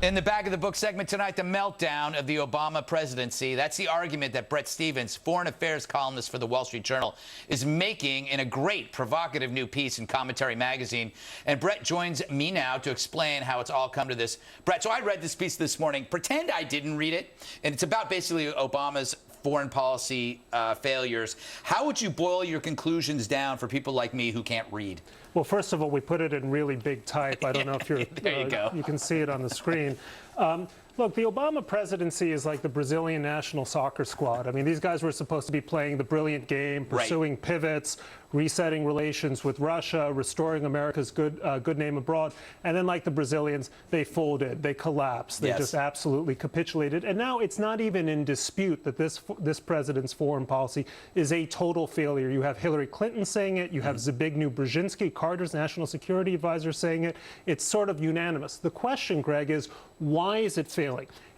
In the back of the book segment tonight, the meltdown of the Obama presidency. That's the argument that Bret Stephens, foreign affairs columnist for the Wall Street Journal, is making in a great, provocative new piece in Commentary magazine. And Bret joins me now to explain how it's all come to this. Bret, so I read this piece this morning. Pretend I didn't read it. And it's about basically Obama's foreign policy failures. How would you boil your conclusions down for people like me who can't read? Well, first of all, we put it in really big type. I don't know if you're, there you go. You can see it on the screen. Look, the Obama presidency is like the Brazilian national soccer squad. I mean, these guys were supposed to be playing the brilliant game, pursuing pivots, resetting relations with Russia, restoring America's good name abroad. And then, like the Brazilians, they folded, they collapsed, they just absolutely capitulated. And now it's not even in dispute that this president's foreign policy is a total failure. You have Hillary Clinton saying it, you have Zbigniew Brzezinski, Carter's national security advisor, saying it. It's sort of unanimous. The question, Greg, is why is it failing?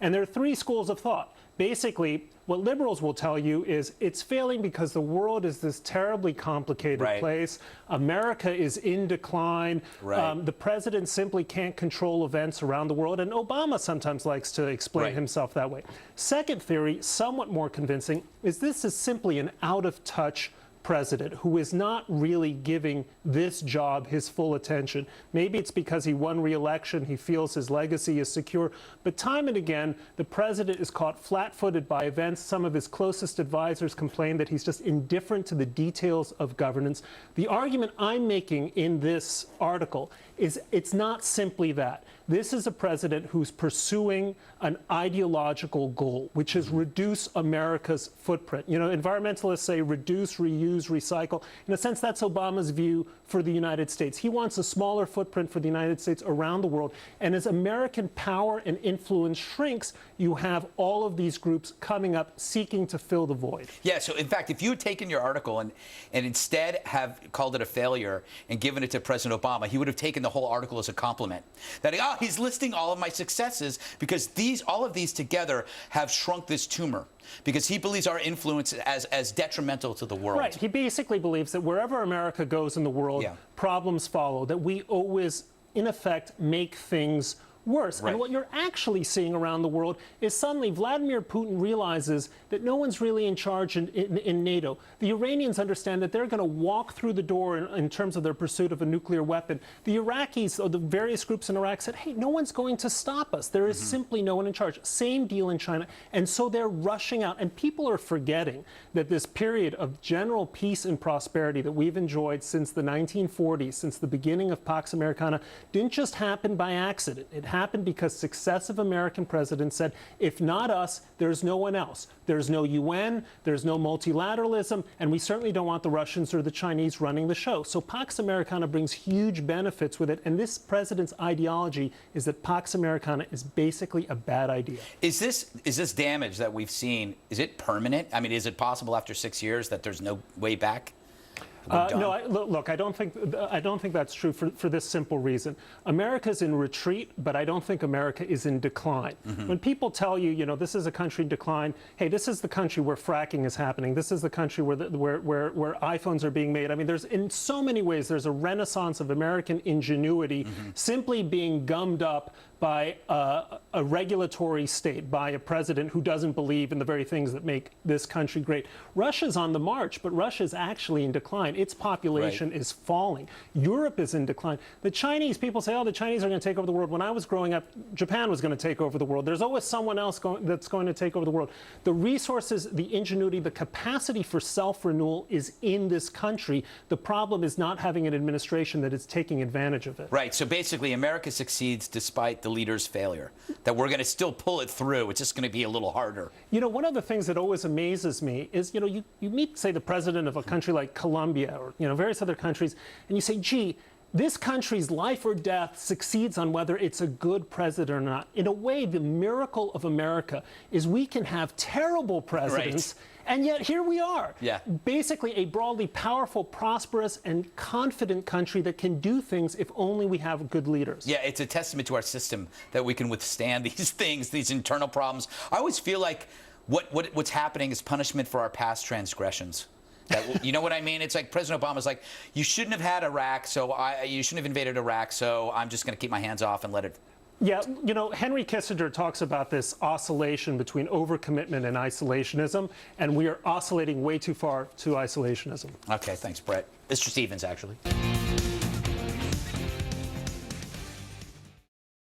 And there are three schools of thought. Basically, what liberals will tell you is it's failing because the world is this terribly complicated place. America is in decline. The president simply can't control events around the world. And Obama sometimes likes to explain himself that way. Second theory, somewhat more convincing, is this is simply an out-of-touch president who is not really giving this job his full attention. Maybe it's because he won re-election, he feels his legacy is secure, but time and again, the president is caught flat-footed by events. Some of his closest advisors complain that he's just indifferent to the details of governance. The argument I'm making in this article is it's not simply that. This is a president who's pursuing an ideological goal, which is reduce America's footprint. You know, environmentalists say reduce, reuse, recycle. In a sense, that's Obama's view for the United States. He wants a smaller footprint for the United States around the world. And as American power and influence shrinks, you have all of these groups coming up seeking to fill the void. Yeah, so in fact, if you had taken your article and instead have called it a failure and given it to President Obama, he would have taken the whole article as a compliment. That, he's listing all of my successes because all of these together have shrunk this tumor. Because he believes our influence as detrimental to the world. Right. He basically believes that wherever America goes in the world, problems follow, that we always, in effect, make things worse. And what you're actually seeing around the world is suddenly Vladimir Putin realizes that no one's really in charge in NATO. The Iranians understand that they're going to walk through the door in terms of their pursuit of a nuclear weapon. The Iraqis, or the various groups in Iraq, said, hey, no one's going to stop us. There is simply no one in charge. Same deal in China. And so they're rushing out. And people are forgetting that this period of general peace and prosperity that we've enjoyed since the 1940s, since the beginning of Pax Americana, didn't just happen by accident. It happened because successive American presidents said, if not us, there's no one else. There's no UN, there's no multilateralism, and we certainly don't want the Russians or the Chinese running the show. So Pax Americana brings huge benefits with it, and this president's ideology is that Pax Americana is basically a bad idea. Is this damage that we've seen, is it permanent? I mean, is it possible after 6 years that there's no way back? No, look, I don't think that's true for this simple reason. America's in retreat, but I don't think America is in decline. When people tell you, you know, this is a country in decline, hey, this is the country where fracking is happening. This is the country where iPhones are being made. I mean, there's in so many ways, there's a renaissance of American ingenuity simply being gummed up by a regulatory state, by a president who doesn't believe in the very things that make this country great. Russia's on the march, but Russia's actually in decline. Its population is falling. Europe is in decline. The Chinese, people say, oh, the Chinese are going to take over the world. When I was growing up, Japan was going to take over the world. There's always someone else that's going to take over the world. The resources, the ingenuity, the capacity for self-renewal is in this country. The problem is not having an administration that is taking advantage of it. Right. So basically, America succeeds despite the leader's failure, that we're going to still pull it through. It's just going to be a little harder. You know, one of the things that always amazes me is, you know, you meet, say, the president of a country like Colombia or, you know, various other countries, and you say, gee, this country's life or death succeeds on whether it's a good president or not. In a way, the miracle of America is we can have terrible presidents, and yet here we are. Basically a broadly powerful, prosperous, and confident country that can do things if only we have good leaders. Yeah, it's a testament to our system that we can withstand these things, these internal problems. I always feel like what's happening is punishment for our past transgressions. You know what I mean? It's like President Obama's like, you shouldn't have had Iraq, so you shouldn't have invaded Iraq, so I'm just going to keep my hands off and let it Yeah, you know, Henry Kissinger talks about this oscillation between overcommitment and isolationism, and we are oscillating way too far to isolationism. Okay, thanks, Bret. Mr. Stephens, actually.